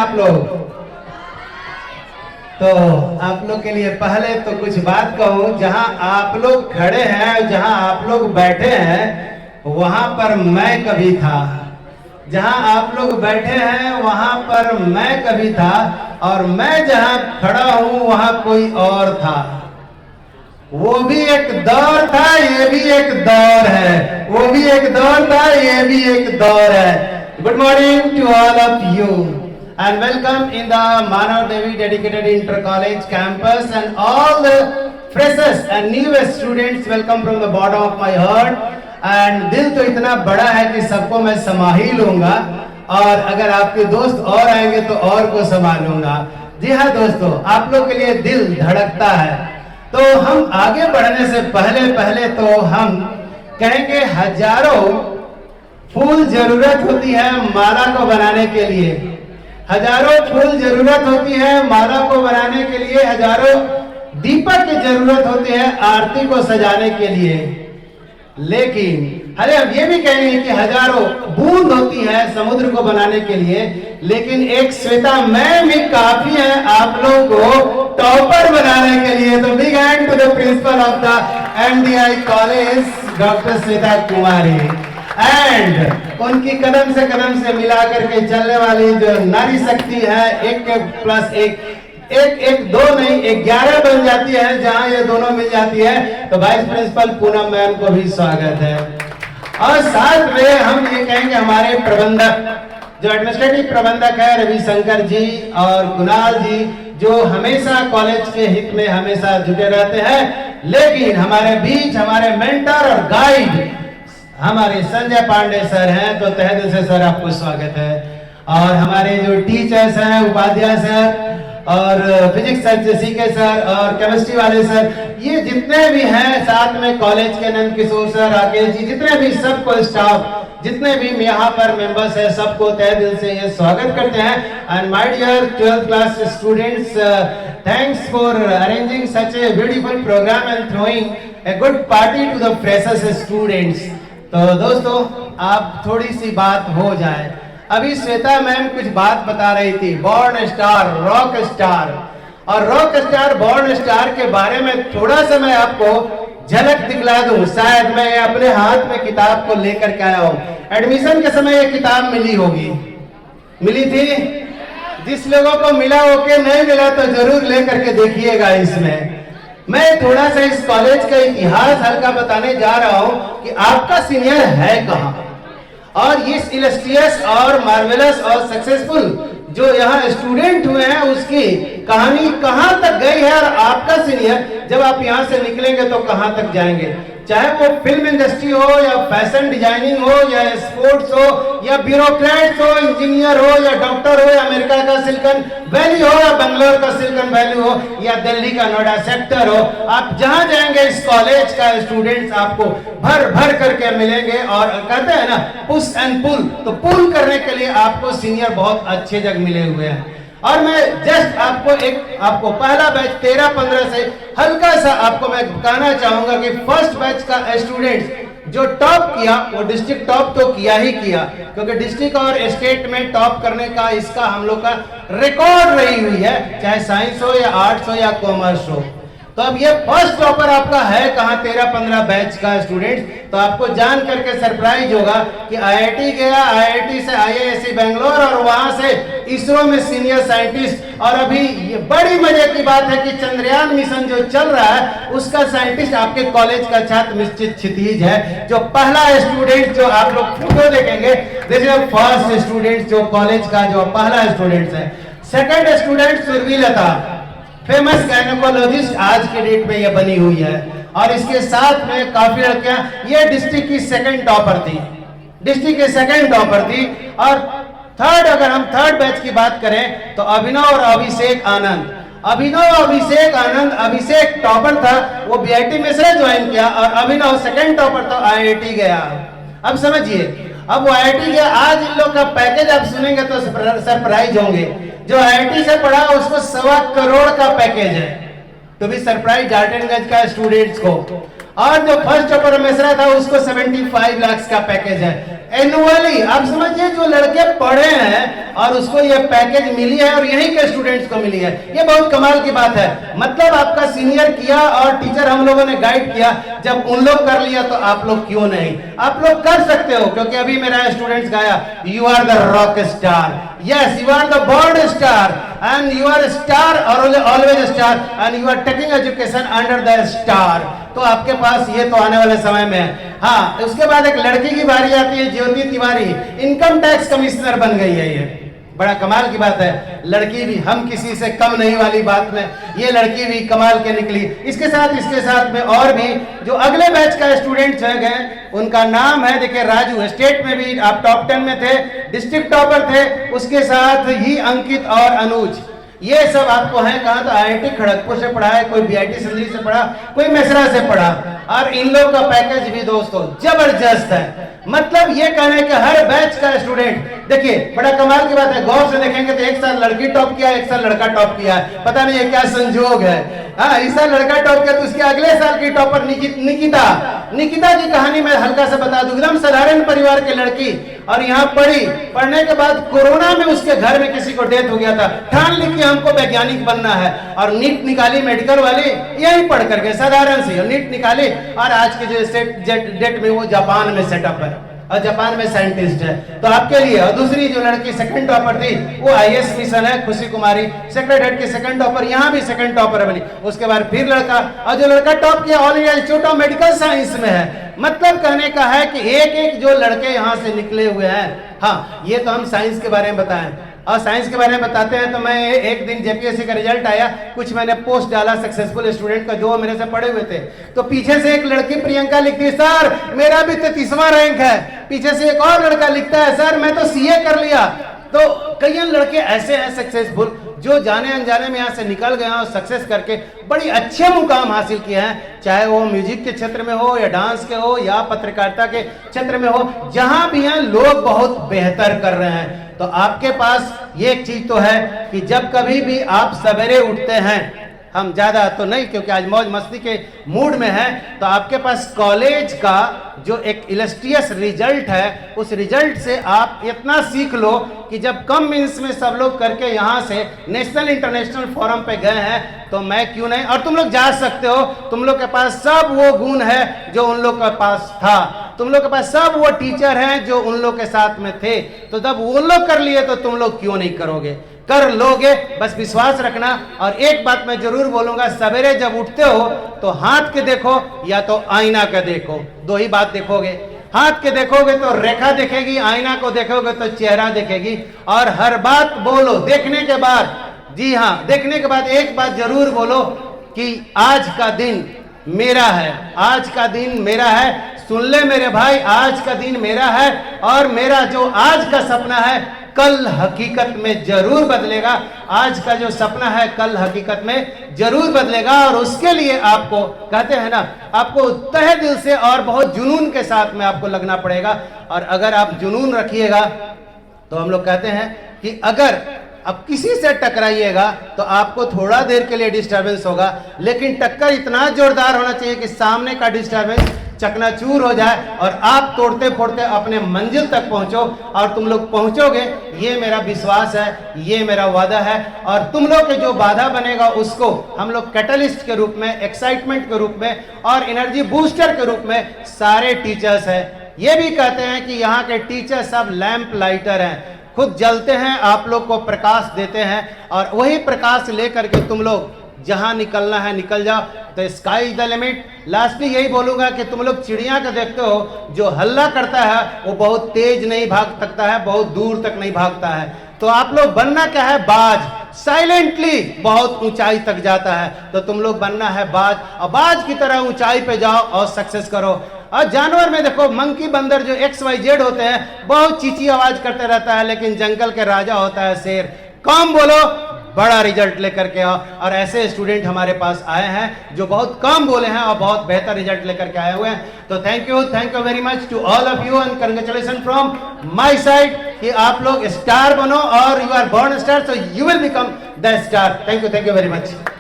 आप लोग? तो आप लोग के लिए पहले तो कुछ बात कहूं, जहां आप लोग खड़े हैं, जहां आप लोग बैठे हैं, वहां पर मैं कभी था। जहां आप लोग बैठे हैं वहां पर मैं कभी था, और मैं जहां खड़ा हूं वहां कोई और था। वो भी एक दौर था, ये भी एक दौर है। वो भी एक दौर था, ये भी एक दौर है। Good morning to all of you and welcome in the Manav Devi dedicated inter college campus, and all the freshers and newest students welcome from the bottom of my heart. And दिल तो इतना बड़ा है कि सबको मैं समा ही लूंगा, और अगर आपके दोस्त और आएंगे तो और को संभालूंगा। जी हाँ दोस्तों, आप लोग के लिए दिल धड़कता है। तो हम आगे बढ़ने से पहले तो हम कहेंगे, हजारों फूल जरूरत होती है माला को बनाने के लिए। हजारों फूल जरूरत होती है माला को बनाने के लिए। हजारों दीपक की जरूरत होती है आरती को सजाने के लिए। लेकिन अरे हम ये भी कहेंगे कि हजारों बूंद होती है समुद्र को बनाने के लिए, लेकिन एक श्वेता मैम भी काफी है आप लोगों को टॉपर बनाने के लिए। तो big hand to the principal of the MDI college, doctor Shweta Kumari. And उनकी कदम से मिला करके चलने वाली जो नारी शक्ति है, एक प्लस एक दो नहीं 11 बन जाती है जहां ये दोनों मिल जाती है। तो वाइस प्रिंसिपल पूनम मैम को भी स्वागत है। और साथ में हम ये कहेंगे, हमारे प्रबंधक जो एडमिनिस्ट्रेटिव प्रबंधक है रविशंकर जी और कुणाल जी, जो हमेशा कॉलेज के हित में हमेशा जुटे रहते हैं। लेकिन हमारे बीच हमारे मेंटर और गाइड हमारे संजय पांडे सर हैं, तो तहे दिल से सर आपको स्वागत है। और हमारे जो टीचर्स हैं, उपाध्याय सर और फिजिक्स सर जैसी के सर और केमिस्ट्री वाले सर, ये जितने भी हैं, साथ में कॉलेज के नंद किशोर सर, राकेश जी, जितने भी सबको स्टाफ, जितने भी यहाँ पर मेंबर्स हैं, सबको तहे दिल से ये स्वागत करते हैं। And my dear 12th class students, thanks for arranging such a beautiful programme and throwing a good party to the freshers students. तो दोस्तों, आप थोड़ी सी बात हो जाए। अभी श्वेता मैम कुछ बात बता रही थी, बॉर्न स्टार, रॉक स्टार, और रॉक स्टार, बॉर्न स्टार के बारे में थोड़ा सा मैं आपको झलक दिखला दूं। शायद मैं अपने हाथ में किताब को लेकर के आया हूं। एडमिशन के समय ये किताब मिली होगी, मिली थी? जिस लोगों को मिला होके नहीं मिला तो जरूर लेकर के देखिएगा। इसमें मैं थोड़ा सा इस कॉलेज का इतिहास हल्का बताने जा रहा हूं कि आपका सीनियर है कहां, और इस इलस्ट्रियस और मार्वेलस और सक्सेसफुल जो यहाँ स्टूडेंट हुए हैं उसकी कहानी कहां तक गई है, और आपका सीनियर जब आप यहाँ से निकलेंगे तो कहां तक जाएंगे। चाहे वो फिल्म इंडस्ट्री हो, या फैशन डिजाइनिंग हो, या स्पोर्ट्स हो, या ब्यूरोक्रेट्स हो, इंजीनियर हो, या डॉक्टर हो, या अमेरिका का सिलिकॉन वैली हो, या बेंगलोर का सिलिकॉन वैली हो, या दिल्ली का नोएडा सेक्टर हो, आप जहां जाएंगे इस कॉलेज का स्टूडेंट्स आपको भर भर करके मिलेंगे। और कहते हैं ना पुश एंड पुल, तो पुल करने के लिए आपको सीनियर बहुत अच्छे जगह मिले हुए हैं। और मैं जस्ट आपको पहला बैच 13-15 से हल्का सा आपको मैं कहना चाहूंगा कि फर्स्ट बैच का स्टूडेंट्स जो टॉप किया, वो डिस्ट्रिक्ट टॉप तो किया ही किया, क्योंकि डिस्ट्रिक्ट और स्टेट में टॉप करने का इसका हम लोग का रिकॉर्ड रही हुई है, चाहे साइंस हो या आर्ट्स हो या कॉमर्स हो। तो अब ये फर्स्ट टॉपर आपका है कहां, 13-15 बैच का स्टूडेंट। तो आपको जान करके सरप्राइज होगा कि आईआईटी गया, आईआईटी से आईआईएससी बेंगलोर, और वहां से इसरो में सीनियर साइंटिस्ट। और अभी ये बड़ी मजे की बात है कि चंद्रयान मिशन जो चल रहा है उसका साइंटिस्ट आपके कॉलेज का छात्र निश्चित क्षितिज है। जो पहला स्टूडेंट जो आप लोग फोटो देखेंगे, दिस इज फर्स्ट स्टूडेंट जो कॉलेज का जो पहला स्टूडेंट है। सेकेंड स्टूडेंट सुरवीलता, फेमस गायनेकोलॉजिस्ट आज के डेट में ये बनी हुई है। और इसके साथ में काफी लड़कियां, ये डिस्ट्रिक्ट की सेकंड टॉपर थी, डिस्ट्रिक्ट की सेकंड टॉपर थी। और थर्ड, अगर हम थर्ड बैच की बात करें तो अभिनव और अभिषेक आनंद। अभिषेक टॉपर था, वो बीआईटी में से ज्वाइन किया, और अभिनव सेकंड टॉपर था, आईआईटी गया। अब समझिए, अब वो आईआईटी गया। आज इन लोग का पैकेज आप सुनेंगे तो सरप्राइज होंगे। जो आईआईटी से पढ़ा उसको 1.25 करोड़ का पैकेज है, तो भी सरप्राइज डाल्टनगंज का स्टूडेंट्स को। और जो फर्स्ट टॉपर मिश्रा था उसको 75 लाख का पैकेज है एनुअली। आप समझिए जो लड़के पढ़े हैं और उसको ये पैकेज मिली है और यहीं के स्टूडेंट्स को मिली है, ये बहुत कमाल की बात है। मतलब आपका सीनियर किया और टीचर हम लोगों ने गाइड किया, जब उन लोग कर लिया तो आप लोग क्यों नहीं? आप लोग कर सकते हो, क्योंकि अभी मेरा स्टूडेंट्स गाया you are the rock star, yes you are the born star and you are star और always star and you are taking education under the star. तो आपके पास ये तो आने वाले समय में है। हाँ, उसके बाद एक लड़की की बारी आती है, ज्योति तिवारी इनकम टैक्स कमिश्नर बन गई है। ये बड़ा कमाल की बात है। लड़की भी हम किसी से कम नहीं वाली बात में ये लड़की भी कमाल के निकली। इसके साथ में और भी जो अगले बैच का स्टूडेंट गए, उनका नाम है देखिए राजू। स्टेट में भी आप टॉप 10 में थे, डिस्ट्रिक्ट टॉपर थे, उसके साथ ही अंकित और अनुज। ये सब आपको है कहा तो IIT खड़गपुर से पढ़ा है, कोई BIT सिंधरी से पढ़ा, कोई मिश्रा से पढ़ा। और इन लोग का पैकेज भी दोस्तों जबरदस्त है। मतलब ये कहने के हर बैच का स्टूडेंट, देखिए बड़ा कमाल की बात है, गौर से देखेंगे तो एक साल लड़की टॉप किया, एक साल लड़का टॉप किया है, पता नहीं ये क्या संजोग है। हाँ, इस साल लड़का टॉप किया तो उसके अगले साल की टॉपर निकिता की कहानी मैं हल्का से बता दूं। एकदम साधारण परिवार की लड़की और यहाँ पढ़ने के बाद कोरोना में उसके घर में किसी को डेथ हो गया था, ठान ली कि हमको वैज्ञानिक बनना है और नीट निकाली मेडिकल वाली, यही पढ़ करके साधारण सी नीट निकाली और आज के जो डेट में वो जापान में सेटअप है और जापान में साइंटिस्ट है। तो आपके लिए। और दूसरी जो लड़की सेकंड टॉपर थी वो IAS मिशन है, खुशी कुमारी सेक्रेटरीट की सेकंड टॉपर, यहाँ भी सेकंड टॉपर बनी। उसके बाद फिर लड़का, और जो लड़का टॉप किया all India institute of medical science में है। मतलब कहने का है कि एक एक जो लड़के यहाँ से निकले हुए हैं। हाँ, ये तो हम साइंस के बारे में बताएं और साइंस के बारे में बताते हैं तो मैं एक दिन JPSC का रिजल्ट आया, कुछ मैंने पोस्ट डाला सक्सेसफुल स्टूडेंट का जो मेरे से पढ़े हुए थे, तो पीछे से एक लड़की प्रियंका लिखती, सर मेरा भी 33वां रैंक है। पीछे से एक और लड़का लिखता है, सर मैं तो CA कर लिया। तो कई लड़के ऐसे हैं सक्सेसफुल जो जाने अनजाने में यहाँ से निकल गए और सक्सेस करके बड़ी अच्छे मुकाम हासिल किए हैं, चाहे वो म्यूजिक के क्षेत्र में हो या डांस के हो या पत्रकारिता के क्षेत्र में हो, जहां भी हैं लोग बहुत बेहतर कर रहे हैं। तो आपके पास ये एक चीज तो है कि जब कभी भी आप सवेरे उठते हैं, हम ज्यादा तो नहीं क्योंकि आज मौज मस्ती के मूड में है, तो आपके पास कॉलेज का जो एक इलस्ट्रियस रिजल्ट है, उस रिजल्ट से आप इतना सीख लो कि जब कम मीन्स में सब लोग करके यहाँ से नेशनल इंटरनेशनल फोरम पे गए हैं तो मैं क्यों नहीं। और तुम लोग जा सकते हो, तुम लोग के पास सब वो गुण है जो उन लोग के पास था, तुम लोग के पास सब वो टीचर हैं जो उन लोग के साथ में थे। तो जब वो लोग कर लिए तो तुम लोग क्यों नहीं करोगे? कर लोगे, बस विश्वास रखना। और एक बात मैं जरूर बोलूंगा, सवेरे जब उठते हो तो हाथ के देखो या तो आईना के देखो, दो ही बात देखोगे। हाथ के देखोगे तो रेखा दिखेगी, आईना को देखोगे तो चेहरा दिखेगी। और हर बात बोलो देखने के बाद, जी हाँ, देखने के बाद एक बात जरूर बोलो कि आज का दिन मेरा है, आज का दिन मेरा है। सुन ले मेरे भाई, आज का दिन मेरा है और मेरा जो आज का सपना है कल हकीकत में जरूर बदलेगा। आज का जो सपना है कल हकीकत में जरूर बदलेगा। और उसके लिए आपको कहते हैं ना, आपको तहे दिल से और बहुत जुनून के साथ में आपको लगना पड़ेगा। और अगर आप जुनून रखिएगा तो हम लोग कहते हैं कि अगर अब किसी से टकराइएगा तो आपको थोड़ा देर के लिए डिस्टरबेंस होगा, लेकिन टक्कर इतना जोरदार होना चाहिए कि सामने का डिस्टरबेंस चकनाचूर हो जाए और आप तोड़ते फोड़ते अपने मंजिल तक पहुंचो। और तुम लोग पहुंचोगे, ये मेरा विश्वास है, ये मेरा वादा है। और तुम लोग के जो बाधा बनेगा उसको हम लोग कैटलिस्ट के रूप में, एक्साइटमेंट के रूप में और एनर्जी बूस्टर के रूप में सारे टीचर्स हैं। ये भी कहते हैं कि यहाँ के टीचर सब लैंप लाइटर हैं, खुद जलते हैं, आप लोग को प्रकाश देते हैं और वही प्रकाश लेकर के तुम लोग जहां निकलना है निकल जाओ। तो sky is the limit. Last में यही बोलूंगा कि तुम लोग चिड़िया का देखते हो, जो हल्ला करता है वो बहुत तेज नहीं भाग सकता है, बहुत दूर तक नहीं भागता है। तो आप लोग बनना क्या है? बाज। साइलेंटली बहुत ऊंचाई तक जाता है, तो तुम लोग बनना है बाज, और बाज की तरह ऊंचाई पे जाओ और सक्सेस करो। और जानवर में देखो, मंकी बंदर जो XYZ होते हैं, बहुत चींची आवाज करते रहता है, लेकिन जंगल के राजा होता है शेर। कम बोलो, बड़ा रिजल्ट लेकर के आओ। और ऐसे स्टूडेंट हमारे पास आए हैं जो बहुत कम बोले हैं और बहुत बेहतर रिजल्ट लेकर के आए हुए हैं। तो thank you very much to all of you and congratulation from my side कि आप लोग स्टार बनो और you are born star, so you will become the star. Thank you very much.